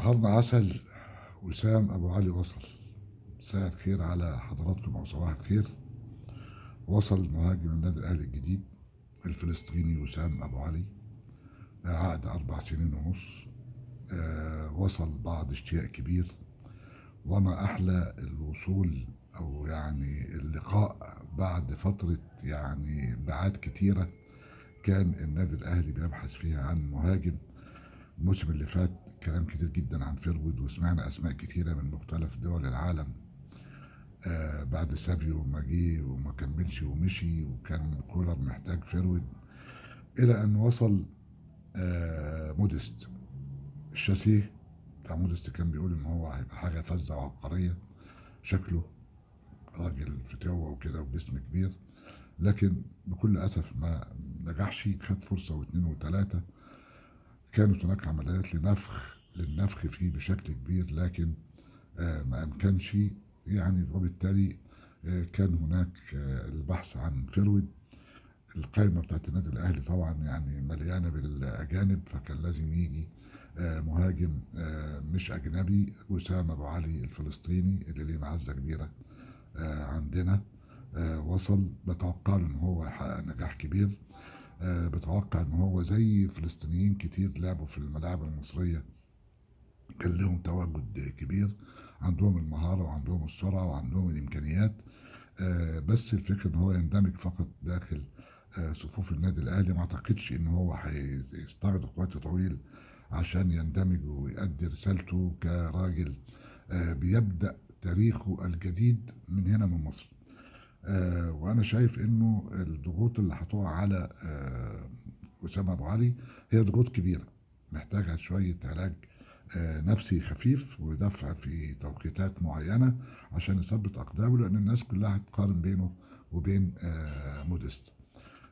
نهارنا عسل. وسام أبو علي وصل. مساء الخير على حضراتكم أو صباح الخير. وصل مهاجم النادي الأهلي الجديد الفلسطيني وسام أبو علي، عقد 4 سنين ونص. وصل بعد اشتياق كبير، وما أحلى الوصول أو يعني اللقاء بعد فترة يعني بعات كتيرة كان النادي الأهلي بيبحث فيها عن مهاجم. الموسم اللي فات كلام كتير جدا عن فيرود، وسمعنا أسماء كتيرة من مختلف دول العالم. بعد سافيو ما جه وما كملش ومشي، وكان كولر محتاج فيرود، إلى أن وصل موديست. الشاسيه بتاع موديست كان بيقول إن هو هيبقى حاجة فذة وعبقرية. شكله راجل فتاوة وكده وجسم كبير، لكن بكل أسف ما نجحش. خد فرصة واثنين وثلاثة، كانت هناك عمليات للنفخ فيه بشكل كبير، لكن ما أمكنش يعني. وبالتالي كان هناك البحث عن فيرود. القائمة بتاعت النادي الأهلي طبعا يعني مليانة بالأجانب، فكان لازم يجي مهاجم مش أجنبي. وسام أبو علي الفلسطيني اللي ليه معزة كبيرة عندنا وصل. بتوقع له إن هو يحقق نجاح كبير. بتوقع إن هو زي فلسطينيين كتير لعبوا في الملاعب المصرية، كان لهم تواجد كبير، عندهم المهارة وعندهم السرعة وعندهم الإمكانيات. بس الفكرة ان هو يندمج فقط داخل صفوف النادي الاهلي. ما اعتقدش ان هو هيستغرق وقت طويل عشان يندمج ويؤدي رسالته كراجل بيبدأ تاريخه الجديد من هنا من مصر. وانا شايف انه الضغوط اللي هتقع على وسام ابو علي هي ضغوط كبيرة، محتاجة شوية علاج نفسي خفيف ودفع في توقيتات معينة عشان يثبت أقدامه، لأن الناس كلها هتقارن بينه وبين موديست.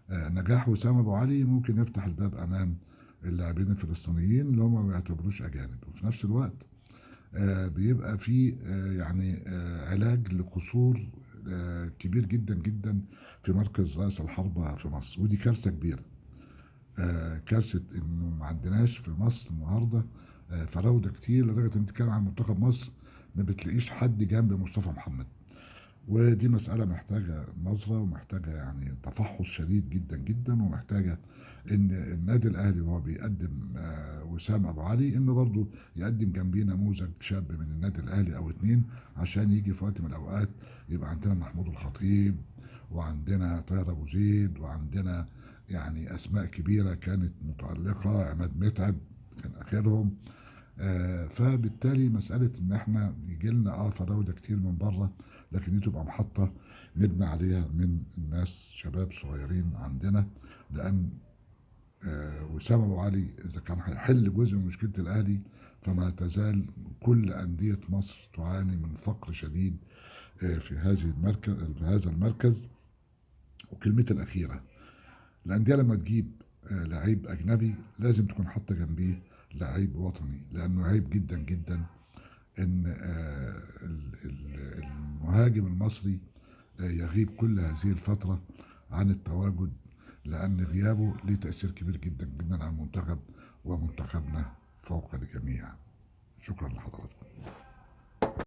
نجاح وسام أبو علي ممكن يفتح الباب أمام اللاعبين الفلسطينيين اللي هم ما يعتبروش أجانب، وفي نفس الوقت بيبقى في يعني علاج لقصور كبير جدا جدا في مركز رأس الحربة في مصر، ودي كارثة كبيرة. كارثة إنه ما عندناش في مصر النهاردة فراودة كتير، لدرجة إن بتتكلم عن منتخب مصر ما بتلاقيش حد جنب مصطفى محمد. ودي مسألة محتاجة نظرة ومحتاجة يعني تفحص شديد جدا جدا، ومحتاجة إن النادي الأهلي وهو بيقدم وسام أبو علي إنه برضو يقدم جنبيه نموذج شاب من النادي الأهلي أو اتنين، عشان يجي في وقت من الأوقات يبقى عندنا محمود الخطيب، وعندنا طاهر أبو زيد، وعندنا يعني أسماء كبيرة كانت متألقة. عماد متعب كان آخرهم. فبالتالي مسألة إن إحنا يجي لنا فراودة كتير من بره، لكن دي تبقى محطة نبني عليها من الناس شباب صغيرين عندنا. لأن وسام أبو علي إذا كان هيحل جزء من مشكلة الأهلي، فما تزال كل أندية مصر تعاني من فقر شديد في هذا المركز. وكلمتي الأخيرة، الأندية لما تجيب لعيب أجنبي لازم تكون حاطة جنبيه لعيب وطني، لأنه عيب جدا جدا إن المهاجم المصري يغيب كل هذه الفترة عن التواجد، لأن غيابه ليه تأثير كبير جدا جدا على المنتخب ومنتخبنا فوق الجميع. شكرا لحضراتكم.